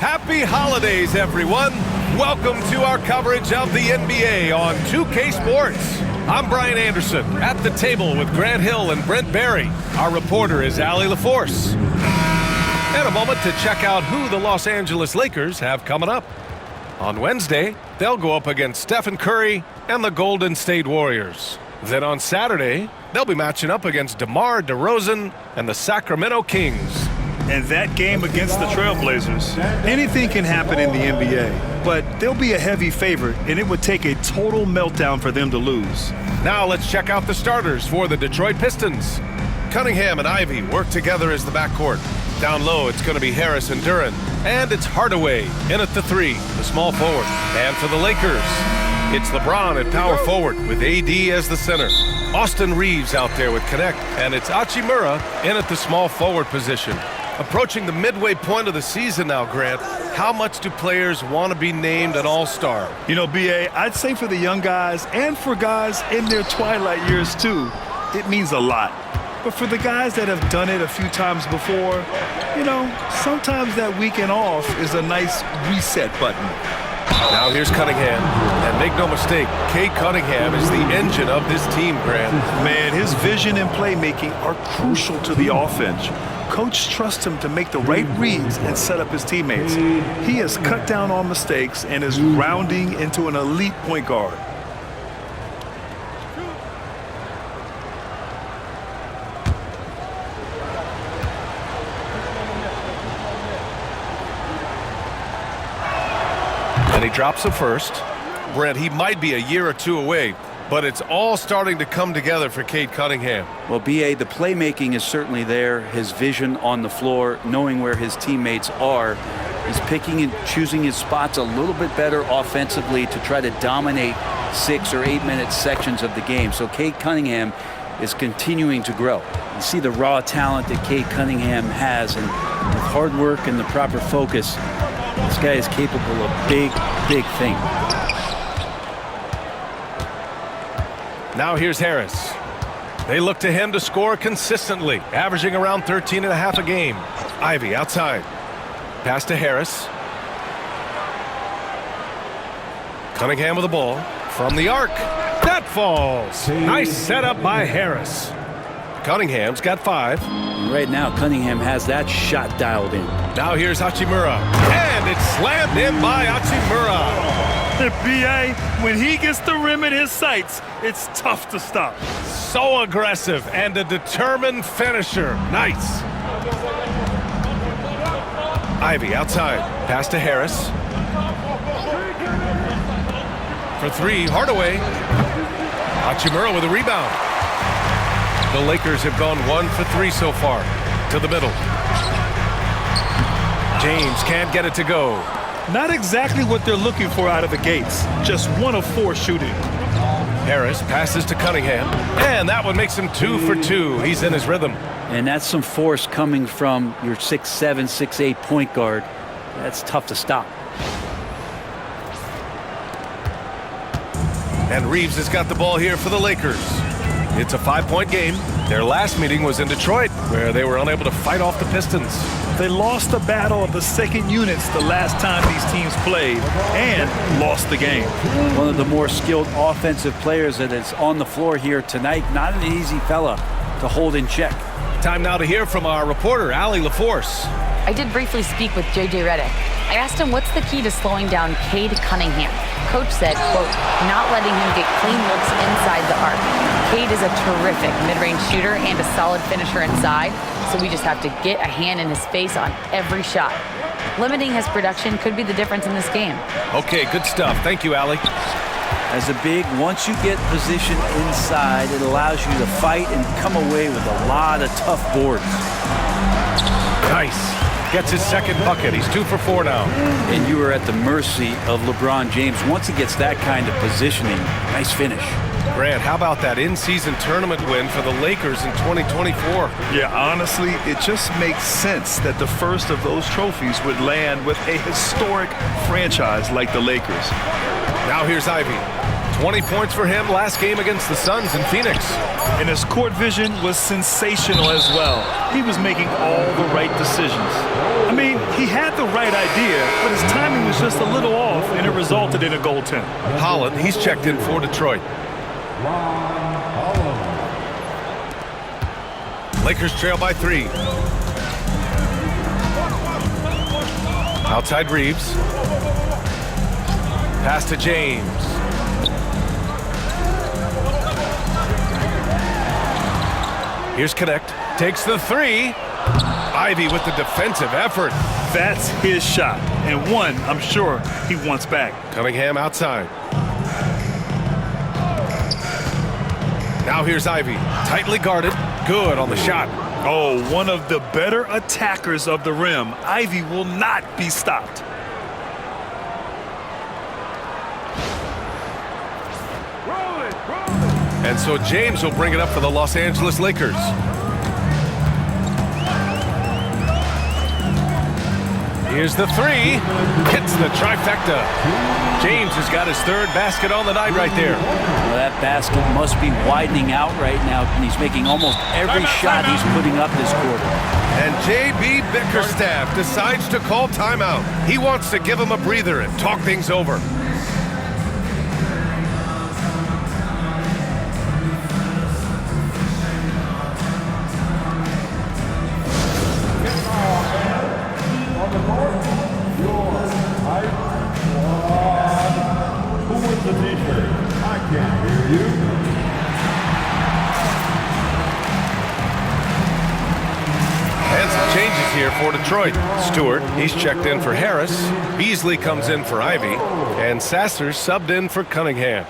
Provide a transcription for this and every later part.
Happy holidays, everyone. Welcome to our coverage of the NBA on 2K Sports. I'm Brian Anderson, at the table with Grant Hill and Brent Barry. Our reporter is Allie LaForce. And a moment to check out who the Los Angeles Lakers have coming up. On Wednesday, they'll go up against Stephen Curry and the Golden State Warriors. Then on Saturday, they'll be matching up against DeMar DeRozan and the Sacramento Kings. And that game against the Trailblazers. Anything can happen in the NBA, but they'll be a heavy favorite, and it would take a total meltdown for them to lose. Now let's check out the starters for the Detroit Pistons. Cunningham and Ivy work together as the backcourt. Down low, it's going to be Harris and Duren. And it's Hardaway in at the 3, the small forward. And for the Lakers, it's LeBron at power forward with AD as the center. Austin Reeves out there with Connect. And it's Hachimura in at the small forward position. Approaching the midway point of the season now, Grant, how much do players want to be named an all-star? You know, B.A., I'd say for the young guys and for guys in their twilight years too, it means a lot. But for the guys that have done it a few times before, you know, sometimes that weekend off is a nice reset button. Now here's Cunningham, and make no mistake, Cade Cunningham is the engine of this team, Grant. Man, his vision and playmaking are crucial to the offense. Coach trusts him to make the right reads and set up his teammates. He has cut down on mistakes and is rounding into an elite point guard. And he drops the first. Brent, he might be a year or two away, but it's all starting to come together for Cade Cunningham. Well, B.A., the playmaking is certainly there. His vision on the floor, knowing where his teammates are. He's picking and choosing his spots a little bit better offensively to try to dominate 6 or 8 minute sections of the game. So Cade Cunningham is continuing to grow. You see the raw talent that Cade Cunningham has, and with hard work and the proper focus, this guy is capable of big, big things. Now here's Harris. They look to him to score consistently, averaging around 13.5 a game. Ivy outside. Pass to Harris. Cunningham with the ball from the arc. That falls. Nice setup by Harris. Cunningham's got 5. Right now, Cunningham has that shot dialed in. Now here's Hachimura. And it's slammed in by Hachimura. B.A., when he gets the rim in his sights, it's tough to stop. So aggressive and a determined finisher. Nice. Ivy outside. Pass to Harris. For 3, Hardaway. Hachimura with a rebound. The Lakers have gone 1 for 3 so far. To the middle. James can't get it to go. Not exactly what they're looking for out of the gates. Just 1 of 4 shooting. Harris passes to Cunningham. And that one makes him 2 for 2. He's in his rhythm. And that's some force coming from your 6'7", 6'8" point guard. That's tough to stop. And Reeves has got the ball here for the Lakers. It's a 5-point game. Their last meeting was in Detroit, where they were unable to fight off the Pistons. They lost the battle of the second units the last time these teams played and lost the game. One of the more skilled offensive players that is on the floor here tonight. Not an easy fella to hold in check. Time now to hear from our reporter, Allie LaForce. I did briefly speak with J.J. Redick. I asked him what's the key to slowing down Cade Cunningham. Coach said, quote, not letting him get clean looks inside the arc. Cade is a terrific mid-range shooter and a solid finisher inside, so we just have to get a hand in his face on every shot. Limiting his production could be the difference in this game. Okay, good stuff. Thank you, Allie. As a big, once you get position inside, it allows you to fight and come away with a lot of tough boards. Nice. Gets his second bucket. He's 2 for 4 now. And you are at the mercy of LeBron James. Once he gets that kind of positioning, nice finish. Grant, how about that in-season tournament win for the Lakers in 2024? Yeah, honestly, it just makes sense that the first of those trophies would land with a historic franchise like the Lakers. Now here's Ivy. 20 points for him last game against the Suns in Phoenix. And his court vision was sensational as well. He was making all the right decisions. I mean, he had the right idea, but his timing was just a little off, and it resulted in a goaltend. Holland, he's checked in for Detroit. Lakers trail by 3. Outside Reeves. Pass to James. Here's Connect. Takes the 3. Ivy with the defensive effort. That's his shot, and one I'm sure he wants back. Cunningham outside. Now here's Ivy. Tightly guarded. Good on the shot. Oh, one of the better attackers of the rim. Ivy will not be stopped. And so James will bring it up for the Los Angeles Lakers. Here's the 3. Hits the trifecta. James has got his 3rd basket on the night right there. Well, that basket must be widening out right now, and he's making almost every shot he's putting up this quarter. And J.B. Bickerstaff decides to call timeout. He wants to give him a breather and talk things over. Changes here for Detroit. Stewart, he's checked in for Harris. Beasley comes in for Ivy. And Sasser subbed in for Cunningham.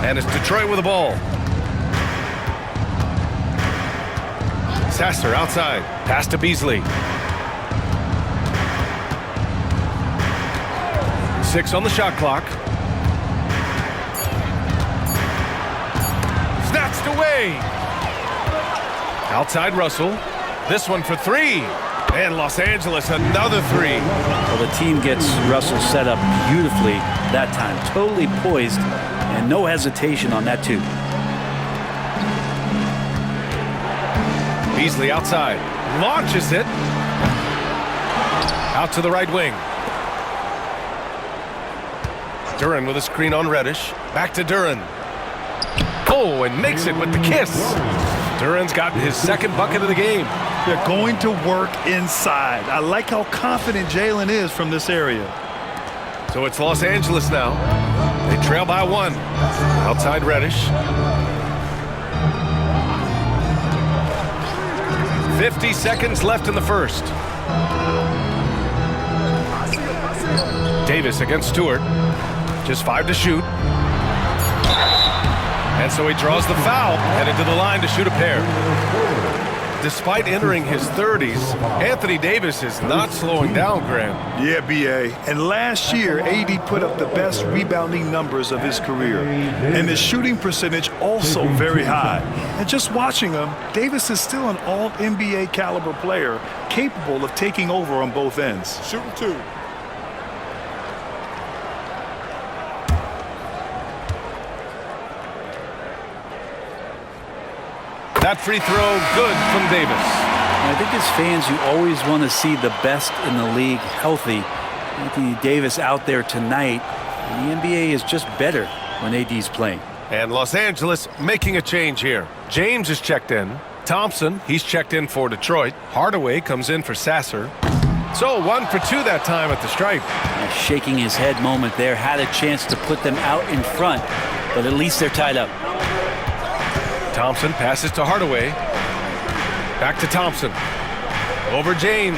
And it's Detroit with the ball. Sasser outside. Pass to Beasley. 6 on the shot clock. Snatched away. Outside Russell. This one for 3. And Los Angeles another 3. Well, the team gets Russell set up beautifully that time. Totally poised and no hesitation on that too. Beasley outside. Launches it. Out to the right wing. Duran with a screen on Reddish. Back to Duran. Oh, and makes it with the kiss. Duran's gotten his 2nd bucket of the game. They're going to work inside. I like how confident Jalen is from this area. So it's Los Angeles now. They trail by 1. Outside Reddish. 50 seconds left in the first. Davis against Stewart. Just 5 to shoot. And so he draws the foul, headed to the line to shoot a pair. Despite entering his 30s, Anthony Davis is not slowing down, Graham. Yeah, B.A. And last year, AD put up the best rebounding numbers of his career. And his shooting percentage also very high. And just watching him, Davis is still an all-NBA caliber player, capable of taking over on both ends. Shooting 2. That free throw, good from Davis. I think as fans, you always want to see the best in the league healthy. Anthony Davis out there tonight. The NBA is just better when AD's playing. And Los Angeles making a change here. James is checked in. Thompson, he's checked in for Detroit. Hardaway comes in for Sasser. So 1 for 2 that time at the stripe. A shaking his head moment there. Had a chance to put them out in front, but at least they're tied up. Thompson passes to Hardaway. Back to Thompson. Over James.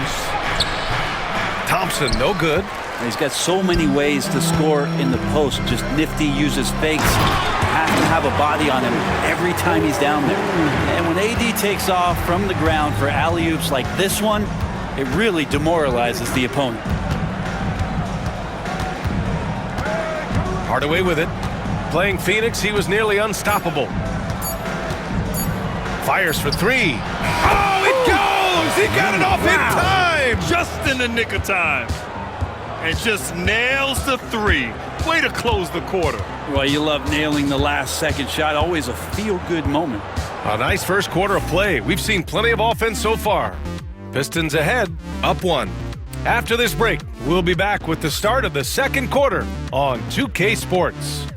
Thompson, no good. He's got so many ways to score in the post. Just nifty, uses fakes. Has to have a body on him every time he's down there. And when AD takes off from the ground for alley-oops like this one, it really demoralizes the opponent. Hardaway with it. Playing Phoenix, he was nearly unstoppable. Fires for 3. Oh, it goes! He got it off in time! Just in the nick of time. And just nails the three. Way to close the quarter. Well, you love nailing the last second shot. Always a feel-good moment. A nice first quarter of play. We've seen plenty of offense so far. Pistons ahead, up 1. After this break, we'll be back with the start of the second quarter on 2K Sports.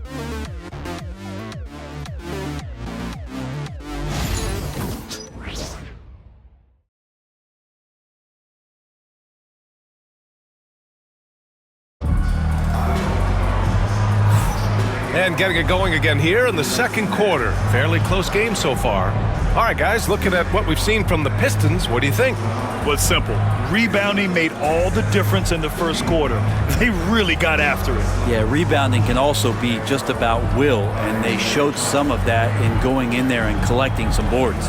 And getting it going again here in the second quarter. Fairly close game so far. All right, guys, looking at what we've seen from the Pistons, what do you think? Well, it's simple. Rebounding made all the difference in the first quarter. They really got after it. Yeah, rebounding can also be just about will, and they showed some of that in going in there and collecting some boards.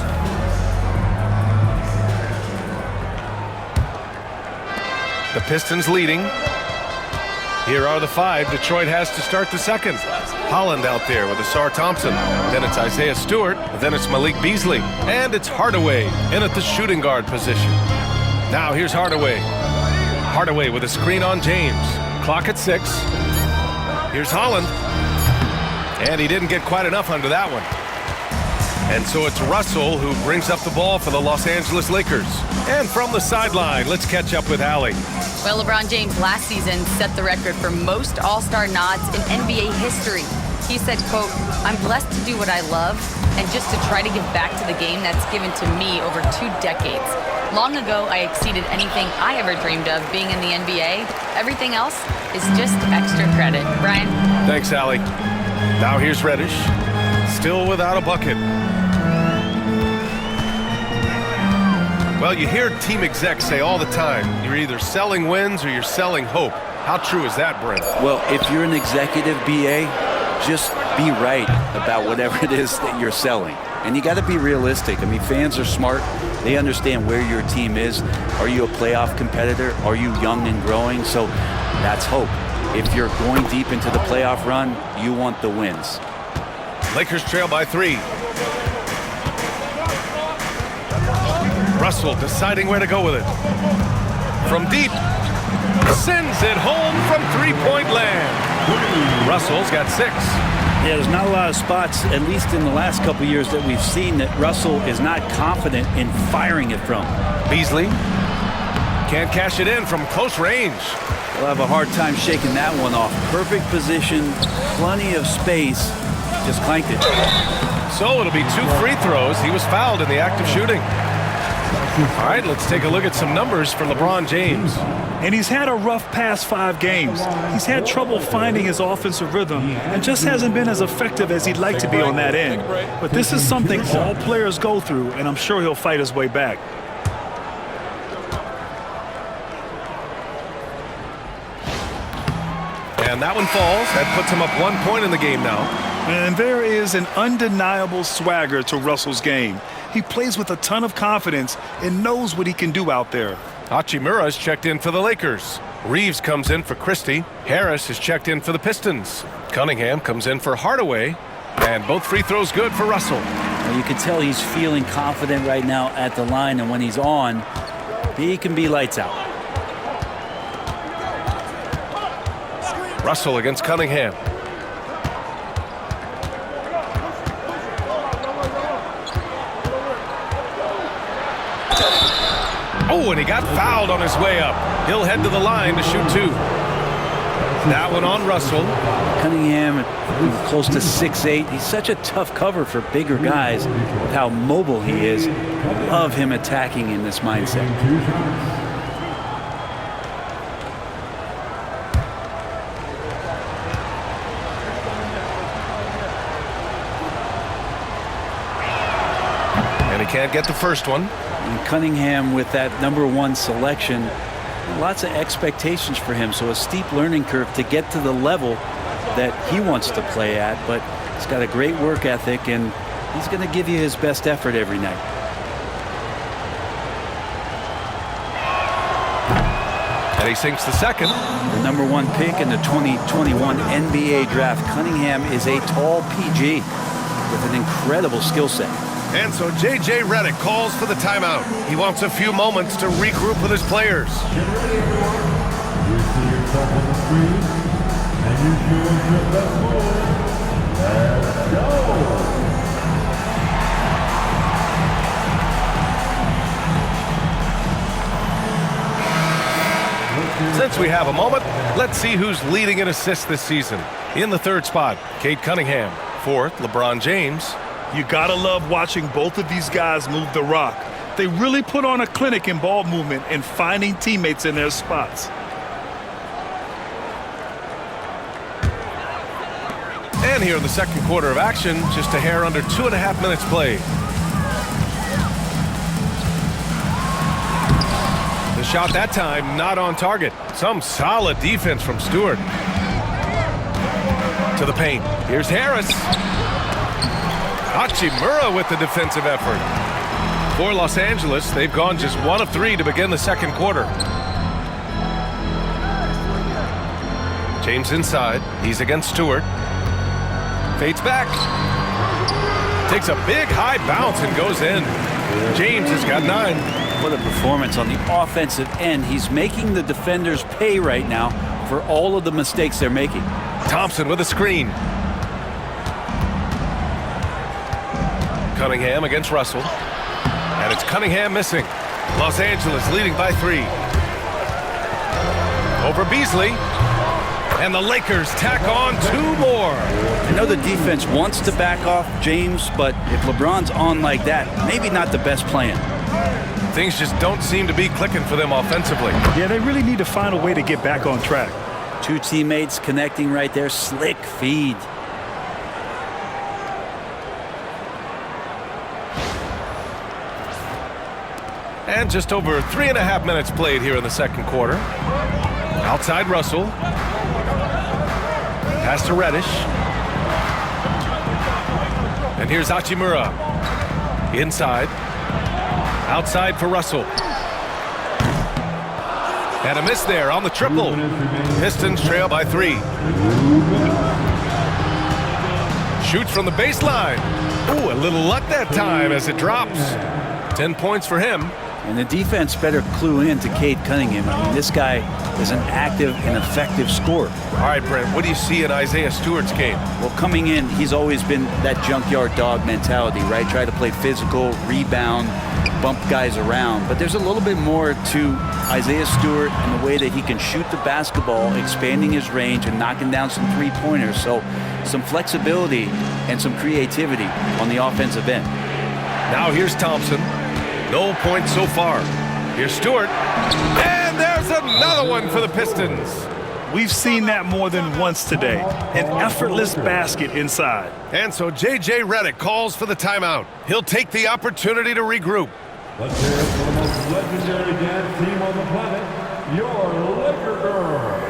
The Pistons leading. Here are the 5 Detroit has to start the second. Holland out there with Asar Thompson. Then it's Isaiah Stewart. Then it's Malik Beasley. And it's Hardaway in at the shooting guard position. Now here's Hardaway. Hardaway with a screen on James. Clock at 6. Here's Holland. And he didn't get quite enough under that one. And so it's Russell who brings up the ball for the Los Angeles Lakers. And from the sideline, let's catch up with Allie. Well, LeBron James last season set the record for most All-Star nods in NBA history. He said, quote, "I'm blessed to do what I love and just to try to give back to the game that's given to me over 2 decades. Long ago, I exceeded anything I ever dreamed of being in the NBA. Everything else is just extra credit." Brian? Thanks, Allie. Now here's Reddish. Still without a bucket. Well, you hear team execs say all the time, you're either selling wins or you're selling hope. How true is that, Brent? Well, if you're an executive BA, just be right about whatever it is that you're selling. And you got to be realistic. I mean, fans are smart. They understand where your team is. Are you a playoff competitor? Are you young and growing? So that's hope. If you're going deep into the playoff run, you want the wins. Lakers trail by 3. Russell deciding where to go with it. From deep, sends it home from three-point land. Russell's got 6. Yeah, there's not a lot of spots, at least in the last couple years, that we've seen that Russell is not confident in firing it from. Beasley can't cash it in from close range. He'll have a hard time shaking that one off. Perfect position, plenty of space, just clanked it. So it'll be 2 free throws. He was fouled in the act of shooting. All right, let's take a look at some numbers for LeBron James. And he's had a rough past 5 games. He's had trouble finding his offensive rhythm and just hasn't been as effective as he'd like to be on that end. But this is something all players go through, and I'm sure he'll fight his way back. And that one falls. That puts him up 1 point in the game now. And there is an undeniable swagger to Russell's game. He plays with a ton of confidence and knows what he can do out there. Hachimura's checked in for the Lakers. Reeves comes in for Christie. Harris is checked in for the Pistons. Cunningham comes in for Hardaway. And both free throws good for Russell. Well, you can tell he's feeling confident right now at the line, and when he's on, he can be lights out. Russell against Cunningham. Oh, and he got fouled on his way up. He'll head to the line to shoot 2. That one on Russell. Cunningham close to 6'8". He's such a tough cover for bigger guys with how mobile he is. I love him attacking in this mindset. And he can't get the first one. And Cunningham with that #1 selection, lots of expectations for him, so a steep learning curve to get to the level that he wants to play at, but he's got a great work ethic and he's going to give you his best effort every night. And he sinks the second. The #1 pick in the 2021 NBA draft, Cunningham is a tall PG with an incredible skill set. And so J.J. Redick calls for the timeout. He wants a few moments to regroup with his players. Get ready, everyone. You see yourself on the screen, and you choose your best move. Let's go. Since we have a moment, let's see who's leading in assists this season. In the third spot, Cade Cunningham. Fourth, LeBron James. You gotta love watching both of these guys move the rock. They really put on a clinic in ball movement and finding teammates in their spots. And here in the second quarter of action, just a hair under 2.5 minutes played. The shot that time not on target. Some solid defense from Stewart. To the paint. Here's Harris. Hachimura with the defensive effort. For Los Angeles, they've gone just 1 of 3 to begin the second quarter. James inside. He's against Stewart. Fades back. Takes a big high bounce and goes in. James has got 9. What a performance on the offensive end. He's making the defenders pay right now for all of the mistakes they're making. Thompson with a screen. Cunningham against Russell. And it's Cunningham missing. Los Angeles leading by 3. Over Beasley. And the Lakers tack on 2 more. I know the defense wants to back off James, but if LeBron's on like that, maybe not the best plan. Things just don't seem to be clicking for them offensively. Yeah, they really need to find a way to get back on track. 2 teammates connecting right there. Slick feed. And just over 3.5 minutes played here in the second quarter. Outside Russell. Pass to Reddish. And here's Hachimura. Inside. Outside for Russell. And a miss there on the triple. Pistons trail by 3. Shoots from the baseline. Ooh, a little luck that time as it drops. 10 points for him. And the defense better clue in to Cade Cunningham. I mean, this guy is an active and effective scorer. All right, Brent, what do you see in Isaiah Stewart's game? Well, coming in, he's always been that junkyard dog mentality, right? Try to play physical, rebound, bump guys around. But there's a little bit more to Isaiah Stewart and the way that he can shoot the basketball, expanding his range and knocking down some three-pointers. So some flexibility and some creativity on the offensive end. Now here's Thompson. No points so far. Here's Stewart. And there's another one for the Pistons. We've seen that more than once today. An effortless basket inside. And so J.J. Redick calls for the timeout. He'll take the opportunity to regroup. Let's hear it for the most legendary dance team on the planet, your Laker Girls.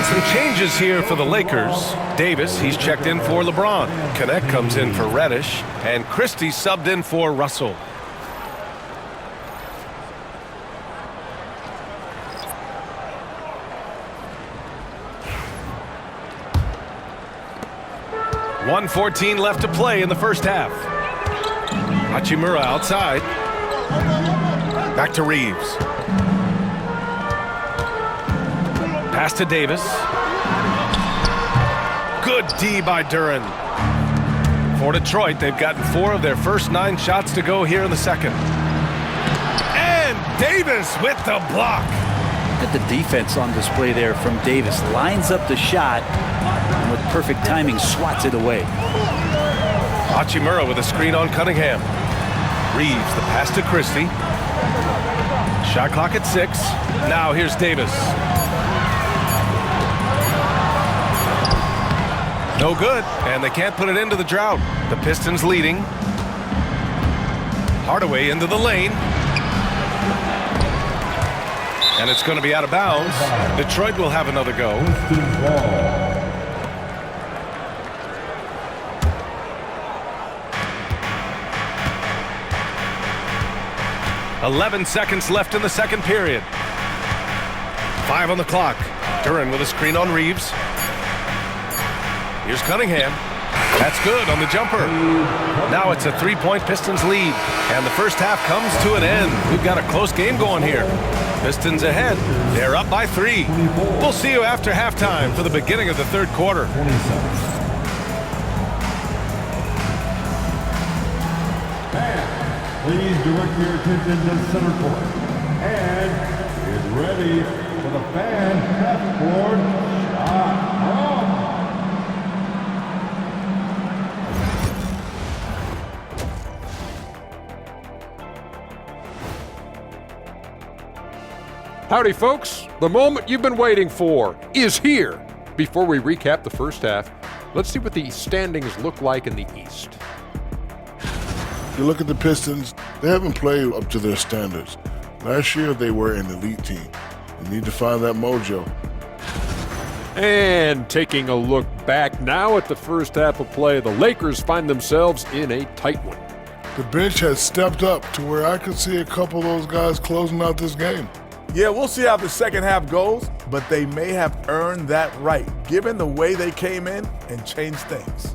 Some changes here for the Lakers. Davis, he's checked in for LeBron. Connect comes in for Reddish. And Christie subbed in for Russell. .114 left to play in the first half. Hachimura outside. Back to Reeves. Pass to Davis. Good D by Duren. For Detroit, they've gotten 4 of their first 9 shots to go here in the second. And Davis with the block. At the defense on display there from Davis. Lines up the shot and with perfect timing swats it away. Hachimura with a screen on Cunningham. Reeves, the pass to Christie. Shot clock at 6. Now here's Davis. No good, and they can't put it into the drought. The Pistons leading. Hardaway into the lane. And it's going to be out of bounds. Detroit will have another go. 11 seconds left in the second period. 5 on the clock. Duran with a screen on Reeves. Here's Cunningham. That's good on the jumper. Now it's a 3-point Pistons lead, and the first half comes to an end. We've got a close game going here. Pistons ahead. They're up by 3. We'll see you after halftime for the beginning of the third quarter. Please direct your attention to center court. And get ready for the fan half-court shot. Howdy, folks. The moment you've been waiting for is here. Before we recap the first half, let's see what the standings look like in the East. You look at the Pistons, they haven't played up to their standards. Last year, they were an elite team. You need to find that mojo. And taking a look back now at the first half of play, the Lakers find themselves in a tight one. The bench has stepped up to where I could see a couple of those guys closing out this game. Yeah, we'll see how the second half goes, but they may have earned that right, given the way they came in and changed things.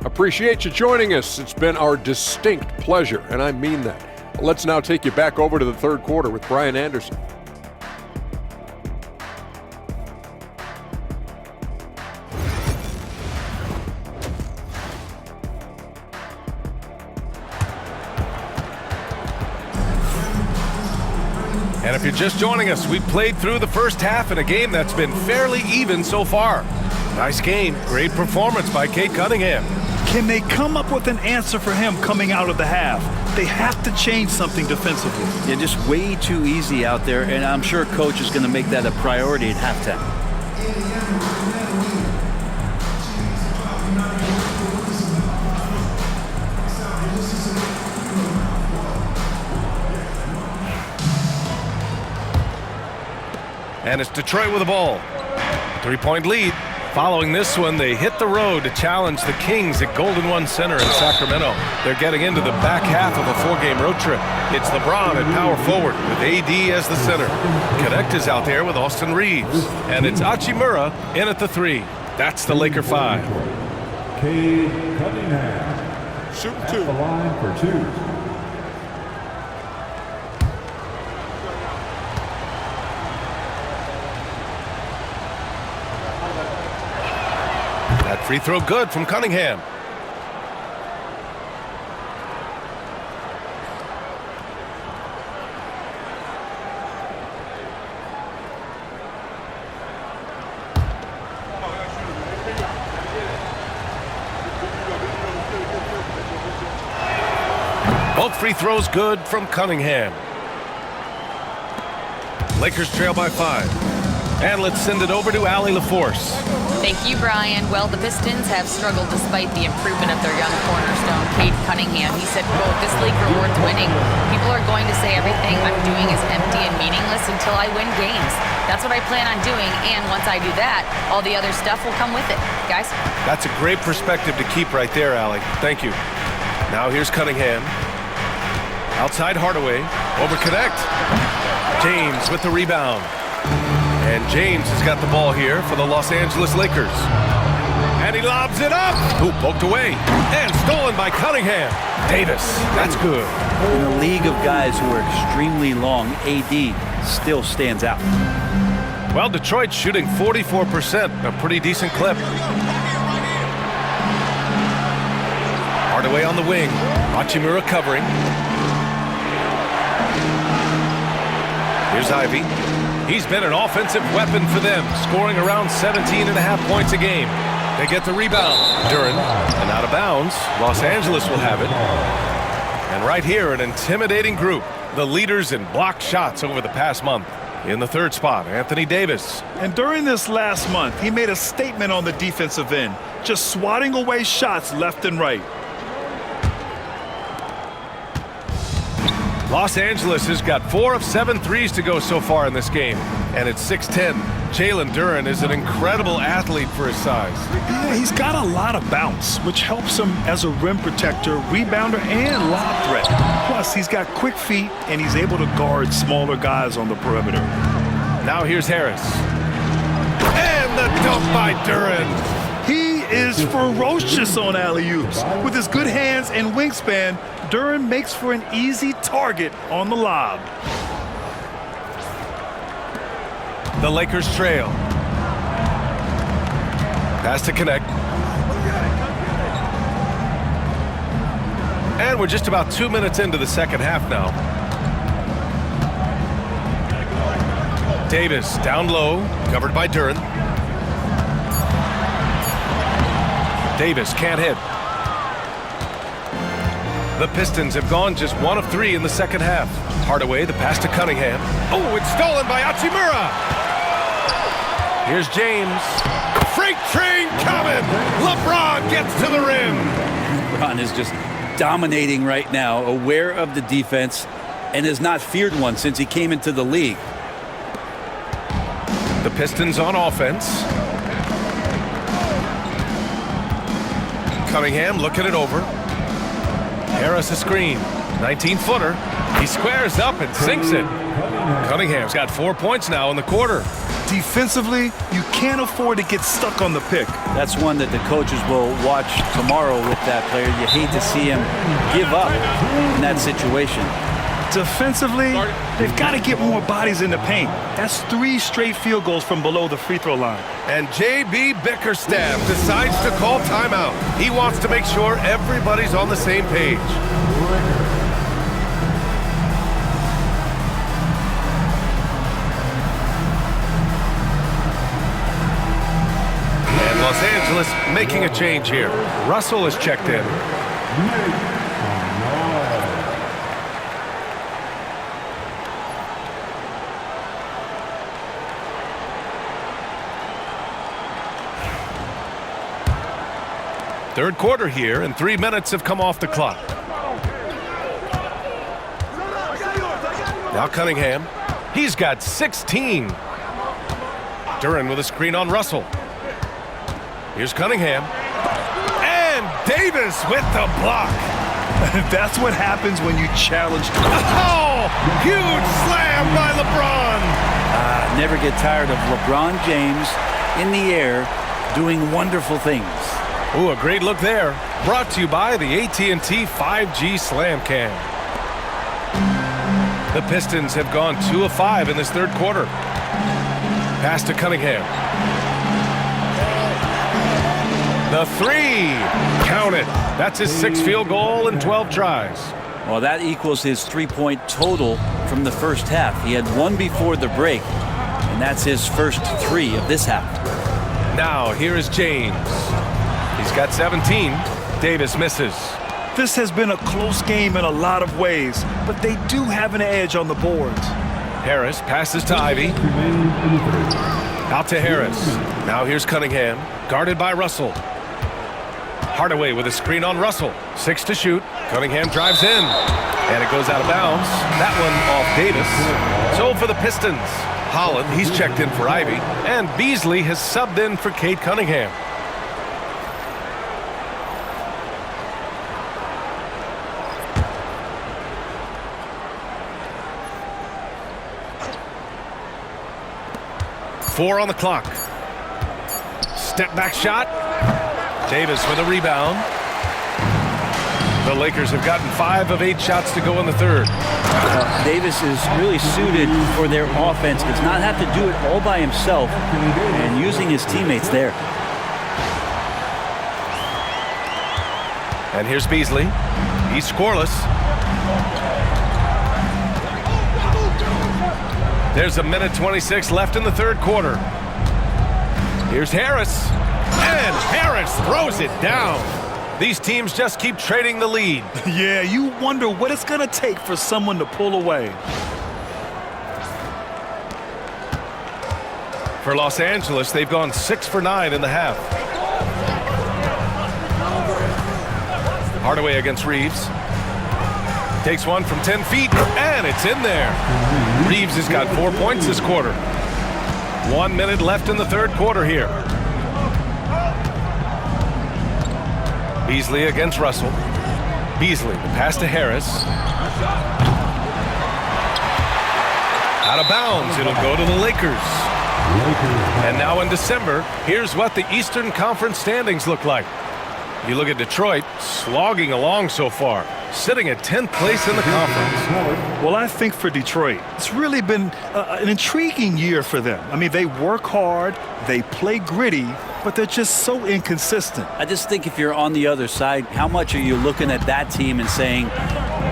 Appreciate you joining us. It's been our distinct pleasure, and I mean that. Let's now take you back over to the third quarter with Brian Anderson. And if you're just joining us, we played through the first half in a game that's been fairly even so far. Nice game. Great performance by Cade Cunningham. Can they come up with an answer for him coming out of the half? They have to change something defensively. They're just way too easy out there, and I'm sure Coach is going to make that a priority at halftime. And it's Detroit with the ball. 3-point lead. Following this one, they hit the road to challenge the Kings at Golden One Center in Sacramento. They're getting into the back half of a 4-game road trip. It's LeBron at power forward with AD as the center. Connect is out there with Austin Reeves. And it's Hachimura in at the 3. That's the Laker 5. Cade Cunningham. Shoot At 2. the line for 2. That free throw good from Cunningham. Both free throws good from Cunningham. Lakers trail by 5. And let's send it over to Allie LaForce. Thank you, Brian. Well, the Pistons have struggled despite the improvement of their young cornerstone, Cade Cunningham. He said, quote, "This league rewards winning. People are going to say everything I'm doing is empty and meaningless until I win games. That's what I plan on doing, and once I do that, all the other stuff will come with it." Guys? That's a great perspective to keep right there, Allie. Thank you. Now here's Cunningham. Outside Hardaway. Over connect. James with the rebound. And James has got the ball here for the Los Angeles Lakers. And he lobs it up. Ooh, poked away. And stolen by Cunningham. Davis, that's good. In a league of guys who are extremely long, AD still stands out. Well, Detroit's shooting 44%, a pretty decent clip. Hardaway on the wing. Hachimura covering. Here's Ivy. He's been an offensive weapon for them, scoring around 17.5 points a game. They get the rebound. Duran, and out of bounds. Los Angeles will have it. And right here, an intimidating group. The leaders in blocked shots over the past month. In the third spot, Anthony Davis. And during this last month, he made a statement on the defensive end, just swatting away shots left and right. Los Angeles has got 4 of 7 threes to go so far in this game, and it's 6-10. Jalen Duren is an incredible athlete for his size. Yeah, he's got a lot of bounce, which helps him as a rim protector, rebounder, and lob threat. Plus, he's got quick feet, and he's able to guard smaller guys on the perimeter. Now here's Harris. And the dunk by Duren. He is ferocious on alley-oops. With his good hands and wingspan, Duren makes for an easy target on the lob. The Lakers trail. Pass to connect. And we're just about 2 minutes into the second half now. Davis down low, covered by Duren. Davis can't hit. The Pistons have gone just 1 of 3 in the second half. Hardaway, the pass to Cunningham. Oh, it's stolen by Hachimura. Here's James. Freight train coming. LeBron gets to the rim. LeBron is just dominating right now, aware of the defense, and has not feared one since he came into the league. The Pistons on offense. Cunningham looking it over. Harris a screen. 19-footer. He squares up and sinks it. Cunningham's got 4 points now in the quarter. Defensively, you can't afford to get stuck on the pick. That's one that the coaches will watch tomorrow with that player. You hate to see him give up in that situation. Defensively, they've got to get more bodies in the paint. That's 3 straight field goals from below the free throw line. And J.B. Bickerstaff decides to call timeout. He wants to make sure everybody's on the same page. And Los Angeles making a change here. Russell is checked in. Third quarter here, and 3 minutes have come off the clock. Now Cunningham. He's got 16. Duren with a screen on Russell. Here's Cunningham. And Davis with the block. That's what happens when you challenge. Oh, huge slam by LeBron. Never get tired of LeBron James in the air doing wonderful things. Ooh, a great look there. Brought to you by the AT&T 5G Slam Cam. The Pistons have gone 2 of 5 in this third quarter. Pass to Cunningham. The 3. Count it. That's his 6th field goal in 12 tries. Well, that equals his 3-point total from the first half. He had 1 before the break, and that's his first 3 of this half. Now, here is James. He's got 17. Davis misses. This has been a close game in a lot of ways, but they do have an edge on the boards. Harris passes to Ivy. Out to Harris. Now here's Cunningham, guarded by Russell. Hardaway with a screen on Russell. 6 to shoot. Cunningham drives in. And it goes out of bounds. That one off Davis. So for the Pistons, Holland, he's checked in for Ivy. And Beasley has subbed in for Cade Cunningham. Four on the clock. Step back shot. Davis with a rebound. The Lakers have gotten 5 of 8 shots to go in the third. Davis is really suited for their offense. Does not have to do it all by himself and using his teammates there. And here's Beasley. He's scoreless. There's 1:26 left in the third quarter. Here's Harris. And Harris throws it down. These teams just keep trading the lead. Yeah, you wonder what it's going to take for someone to pull away. For Los Angeles, they've gone 6 for 9 in the half. Hardaway against Reeves. Takes one from 10 feet, and it's in there. Reeves has got 4 points this quarter. 1 minute left in the third quarter here. Beasley against Russell. Beasley, the pass to Harris. Out of bounds, it'll go to the Lakers. And now in December, here's what the Eastern Conference standings look like. You look at Detroit, slogging along so far, sitting at 10th place in the conference. Well, I think for Detroit, it's really been an intriguing year for them. I mean, they work hard, they play gritty, but they're just so inconsistent. I just think if you're on the other side, how much are you looking at that team and saying,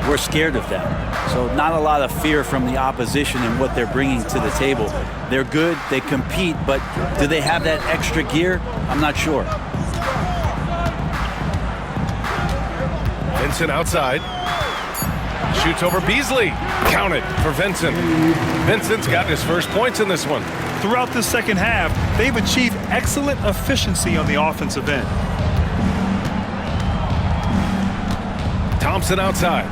we're scared of them? So not a lot of fear from the opposition and what they're bringing to the table. They're good, they compete, but do they have that extra gear? I'm not sure. Vincent outside. Shoots over Beasley. Counted for Vincent. Vincent's gotten his first points in this one. Throughout the second half, they've achieved excellent efficiency on the offensive end. Thompson outside.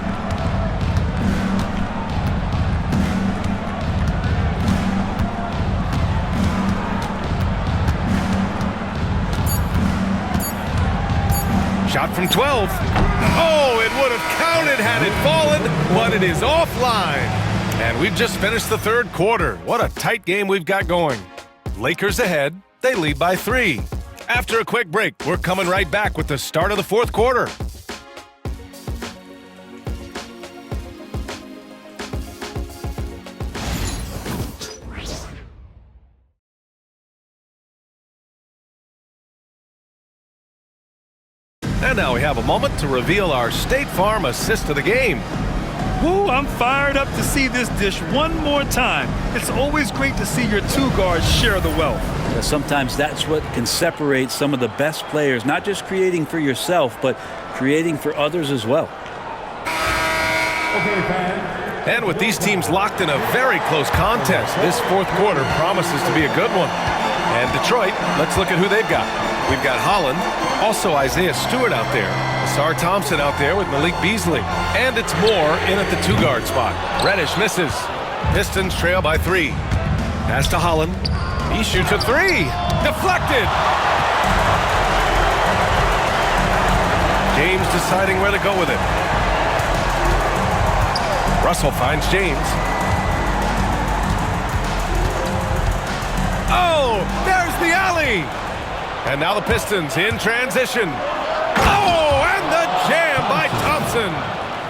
Shot from 12. Oh, it would have counted had it fallen, but it is offline. And we've just finished the third quarter. What a tight game we've got going. Lakers ahead. They lead by 3. After a quick break, we're coming right back with the start of the fourth quarter. And now we have a moment to reveal our State Farm assist of the game. Woo, I'm fired up to see this dish one more time. It's always great to see your two guards share the wealth. Sometimes that's what can separate some of the best players, not just creating for yourself, but creating for others as well. And with these teams locked in a very close contest, this fourth quarter promises to be a good one. And Detroit, let's look at who they've got. We've got Holland, also Isaiah Stewart out there, Asar Thompson out there with Malik Beasley, and it's Moore in at the 2-guard spot. Reddish misses. Pistons trail by 3. Pass to Holland. He shoots a 3. Deflected. James deciding where to go with it. Russell finds James. Oh, there's the alley. And now the Pistons in transition. Oh, and the jam by Thompson.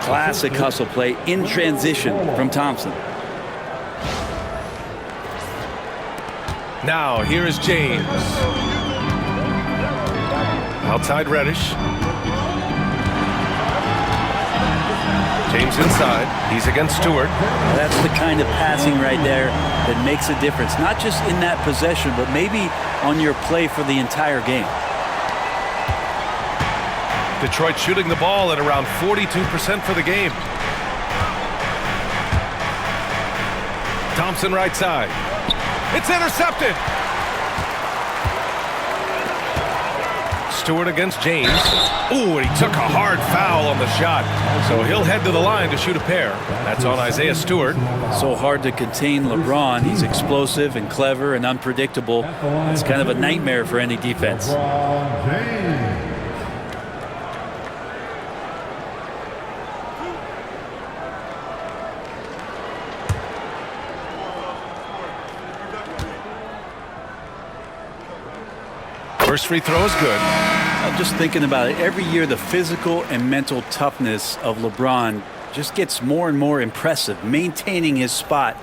Classic hustle play in transition from Thompson. Now here is James. Outside Reddish. James inside. He's against Stewart. That's the kind of passing right there that makes a difference. Not just in that possession, but maybe on your play for the entire game. Detroit shooting the ball at around 42% for the game. Thompson right side. It's intercepted. Stewart against James. Ooh, and he took a hard foul on the shot. So he'll head to the line to shoot a pair. That's on Isaiah Stewart. So hard to contain LeBron. He's explosive and clever and unpredictable. It's kind of a nightmare for any defense. First free throw is good. I'm just thinking about it. Every year, the physical and mental toughness of LeBron just gets more and more impressive, maintaining his spot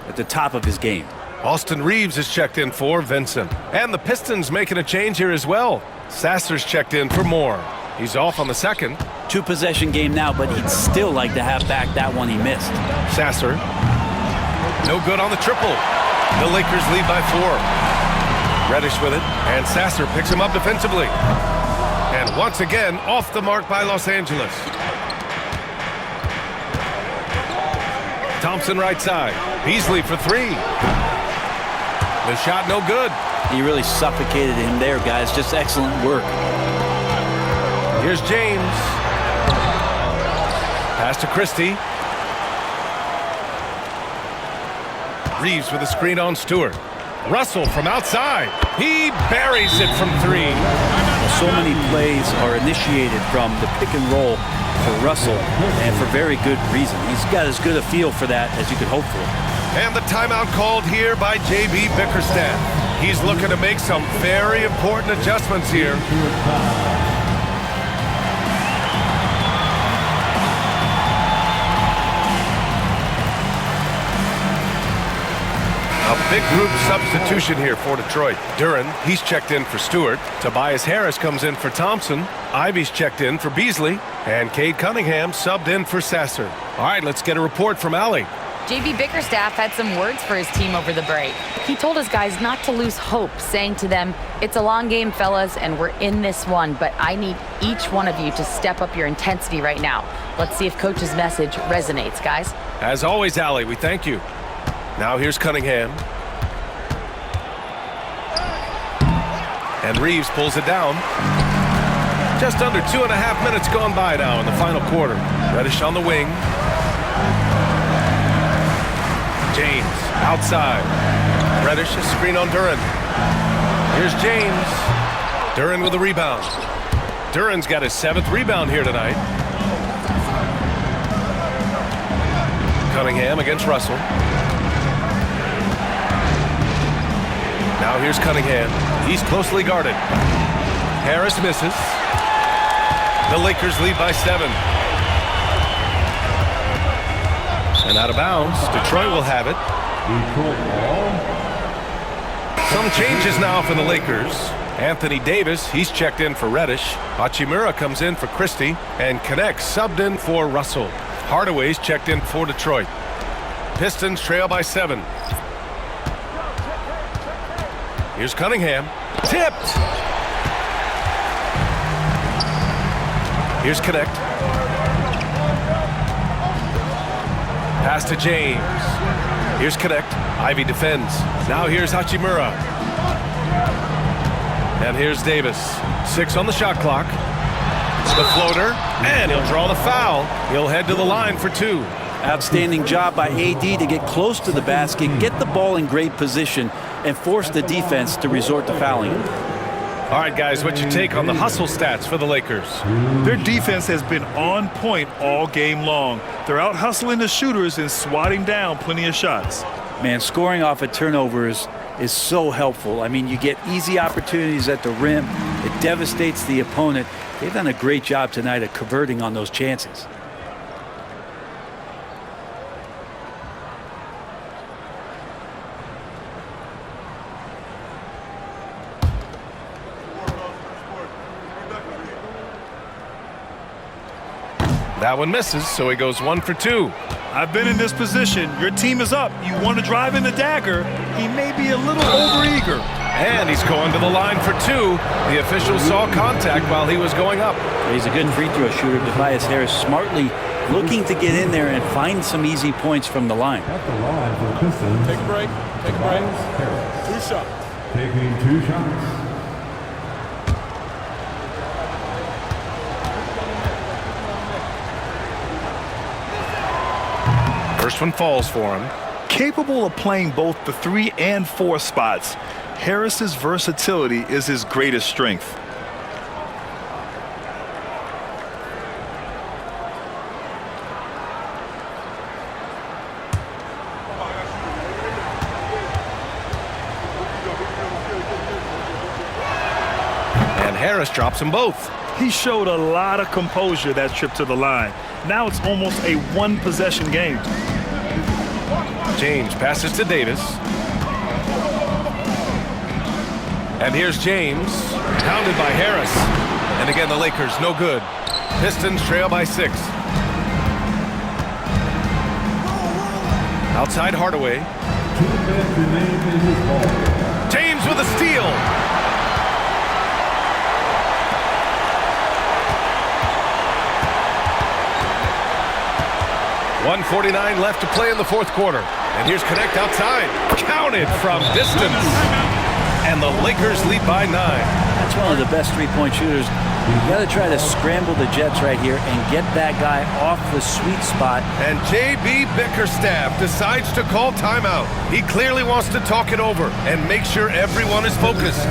at the top of his game. Austin Reeves is checked in for Vincent. And the Pistons making a change here as well. Sasser's checked in for Moore. He's off on the second. 2-possession game now, but he'd still like to have back that one he missed. Sasser. No good on the triple. The Lakers lead by 4. Reddish with it, and Sasser picks him up defensively. And once again, off the mark by Los Angeles. Thompson right side. Beasley for 3. The shot no good. He really suffocated him there, guys. Just excellent work. Here's James. Pass to Christie. Reeves with a screen on Stewart. Russell from outside. He buries it from 3. So many plays are initiated from the pick and roll for Russell, and for very good reason. He's got as good a feel for that as you could hope for. And the timeout called here by J.B. Bickerstaff. He's looking to make some very important adjustments here. A big group substitution here for Detroit. Duren, he's checked in for Stewart. Tobias Harris comes in for Thompson. Ivy's checked in for Beasley. And Cade Cunningham subbed in for Sasser. All right, let's get a report from Allie. J.B. Bickerstaff had some words for his team over the break. He told his guys not to lose hope, saying to them, "It's a long game, fellas, and we're in this one, but I need each one of you to step up your intensity right now." Let's see if Coach's message resonates, guys. As always, Allie, we thank you. Now here's Cunningham. And Reeves pulls it down. Just under 2.5 minutes gone by now in the final quarter. Reddish on the wing. James outside. Reddish, a screen on Duren. Here's James. Duren with a rebound. Duren's got his 7th rebound here tonight. Cunningham against Russell. Now here's Cunningham. He's closely guarded. Harris misses. The Lakers lead by 7. And out of bounds, Detroit will have it. Some changes now for the Lakers. Anthony Davis, he's checked in for Reddish. Hachimura comes in for Christie. And Connect subbed in for Russell. Hardaway's checked in for Detroit. Pistons trail by 7. Here's Cunningham. Tipped! Here's Connect. Pass to James. Here's Connect. Ivy defends. Now here's Hachimura. And here's Davis. 6 on the shot clock. The floater. And he'll draw the foul. He'll head to the line for 2. Outstanding job by AD to get close to the basket, get the ball in great position, and force the defense to resort to fouling. All right, guys, what's your take on the hustle stats for the Lakers? Their defense has been on point all game long. They're out hustling the shooters and swatting down plenty of shots. Man, scoring off of turnovers is so helpful. I mean, you get easy opportunities at the rim. It devastates the opponent. They've done a great job tonight of converting on those chances. That one misses, so he goes 1 for 2. I've been in this position. Your team is up. You want to drive in the dagger. He may be a little overeager. And he's going to the line for 2. The official saw contact while he was going up. He's a good free throw shooter. Tobias Harris smartly looking to get in there and find some easy points from the line. At the line for the Pistons. Take a break. Take a break. Harris. 2 shots. Taking 2 shots. First one falls for him. Capable of playing both the 3 and 4 spots, Harris's versatility is his greatest strength. And Harris drops them both. He showed a lot of composure that trip to the line. Now it's almost a one-possession game. James passes to Davis. And here's James, pounded by Harris. And again, the Lakers no good. Pistons trail by 6. Outside Hardaway. 2 minutes remain in his ball. James with a steal. .149 left to play in the 4th quarter. And here's Connect outside. Counted from distance. And the Lakers lead by 9. That's one of the best three-point shooters You got to try to scramble the Jets right here and get that guy off the sweet spot. And J.B. Bickerstaff decides to call timeout. He clearly wants to talk it over and make sure everyone is focused.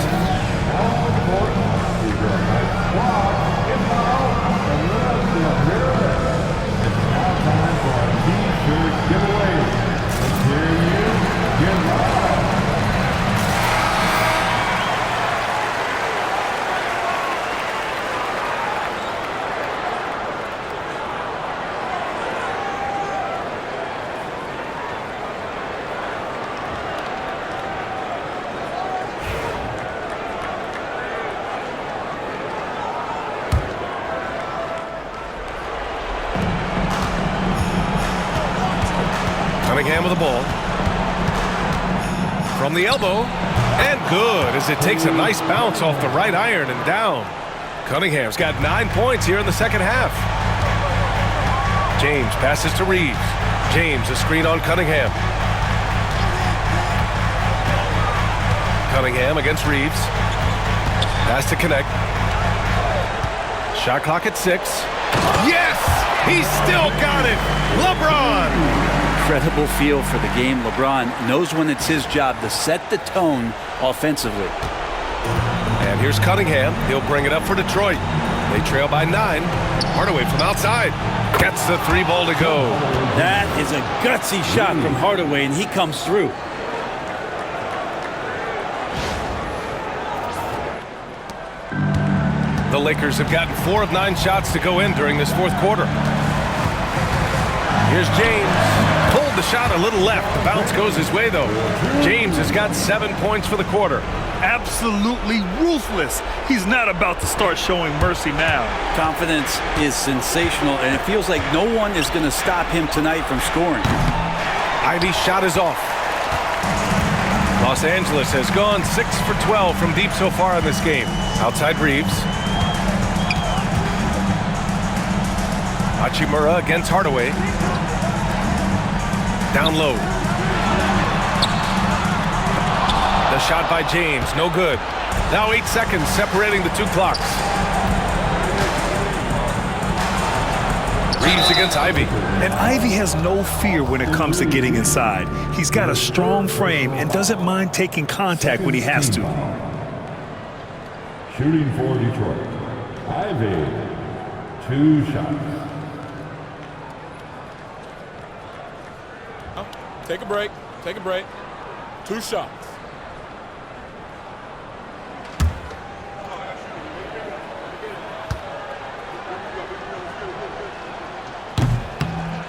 Cunningham with the ball. From the elbow. And good as it takes a nice bounce off the right iron and down. Cunningham's got 9 points here in the second half. James passes to Reeves. James a screen on Cunningham. Cunningham against Reeves. Pass to connect. Shot clock at 6. Yes! He's still got it! LeBron! Incredible feel for the game. LeBron knows when it's his job to set the tone offensively. And here's Cunningham. He'll bring it up for Detroit. They trail by 9. Hardaway from outside. Gets the 3-ball to go. That is a gutsy shot from Hardaway, and he comes through. The Lakers have gotten 4 of 9 shots to go in during this fourth quarter. Here's James. Pulled the shot a little left. The bounce goes his way, though. James has got 7 points for the quarter. Absolutely ruthless. He's not about to start showing mercy now. Confidence is sensational, and it feels like no one is going to stop him tonight from scoring. Ivy's shot is off. Los Angeles has gone 6 for 12 from deep so far in this game. Outside Reeves. Hachimura against Hardaway. Down low. The shot by James, no good. Now 8 seconds separating the 2 clocks. Reeves against Ivy. And Ivy has no fear when it comes to getting inside. He's got a strong frame and doesn't mind taking contact when he has to. Shooting for Detroit. Ivy. 2 shots. Take a break. Take a break. 2 shots.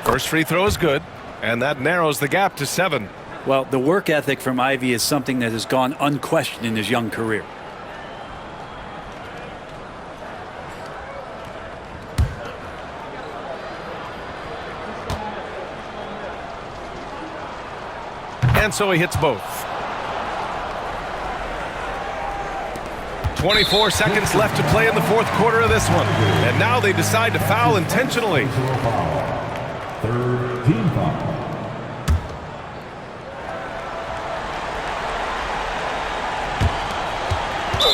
First free throw is good, and that narrows the gap to 7. Well, the work ethic from Ivy is something that has gone unquestioned in his young career. And so he hits both. 24 seconds left to play in the fourth quarter of this one. And now they decide to foul intentionally. Third team foul.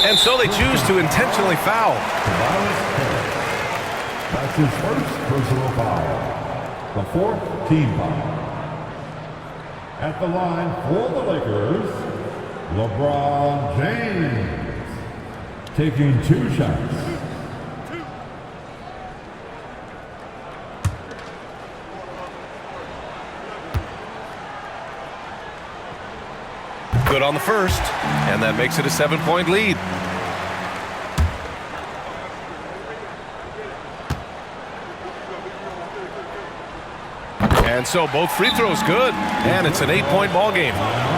And so they choose to intentionally foul. That's his first personal foul. The 4th team foul. At the line for the Lakers, LeBron James, taking 2 shots. Good on the first, and that makes it a 7-point lead. And so both free throws good, and it's an 8-point ball game.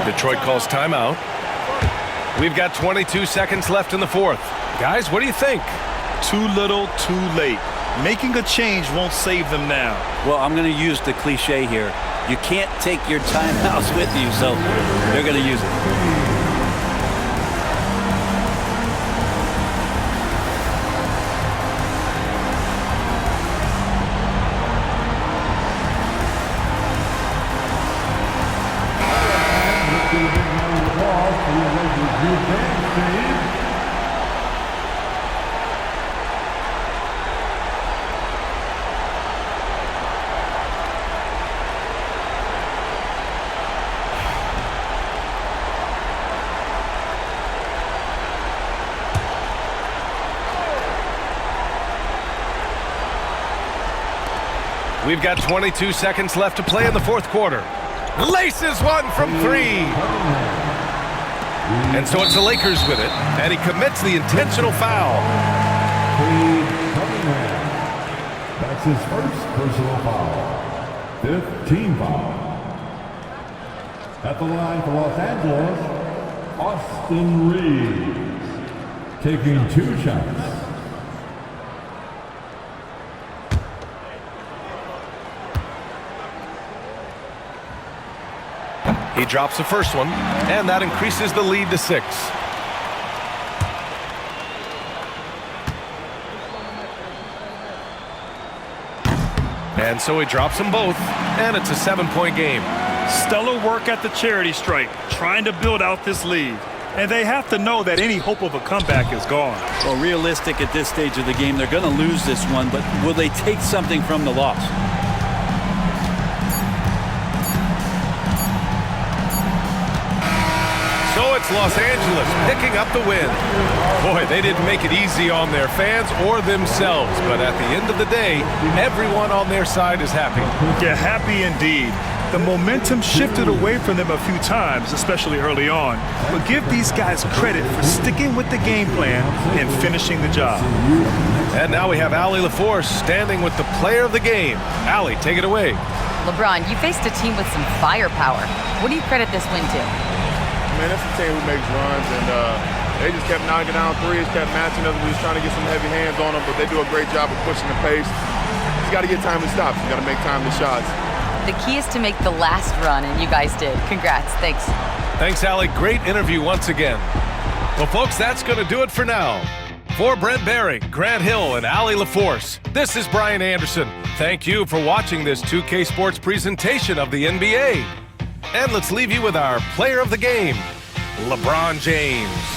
Detroit calls timeout. We've got 22 seconds left in the fourth. Guys, what do you think? Too little, too late. Making a change won't save them now. Well, I'm going to use the cliche here. You can't take your timeouts with you, so they're going to use it. We've got 22 seconds left to play in the fourth quarter. Laces one from three. And so it's the Lakers with it, and he commits the intentional foul. That's his first personal foul. 5th team foul. At the line for Los Angeles, Austin Reeves, taking 2 shots. He drops the first one, and that increases the lead to 6. And so he drops them both, and it's a 7-point game. Stellar work at the charity stripe, trying to build out this lead. And they have to know that any hope of a comeback is gone. Well, realistic at this stage of the game, they're going to lose this one, but will they take something from the loss? So it's Los Angeles picking up the win. Boy, they didn't make it easy on their fans or themselves, but at the end of the day, everyone on their side is happy. Yeah, happy indeed. The momentum shifted away from them a few times, especially early on. But give these guys credit for sticking with the game plan and finishing the job. And now we have Allie LaForce standing with the player of the game. Allie, take it away. LeBron, you faced a team with some firepower. What do you credit this win to? Man, that's a team who makes runs, and they just kept knocking down threes, kept matching us. We was trying to get some heavy hands on them, but they do a great job of pushing the pace. You got to get timely stops. You got to make timely shots. The key is to make the last run, and you guys did. Congrats. Thanks. Thanks, Allie. Great interview once again. Well, folks, that's going to do it for now. For Brent Barry, Grant Hill, and Allie LaForce, this is Brian Anderson. Thank you for watching this 2K Sports presentation of the NBA. And let's leave you with our player of the game, LeBron James.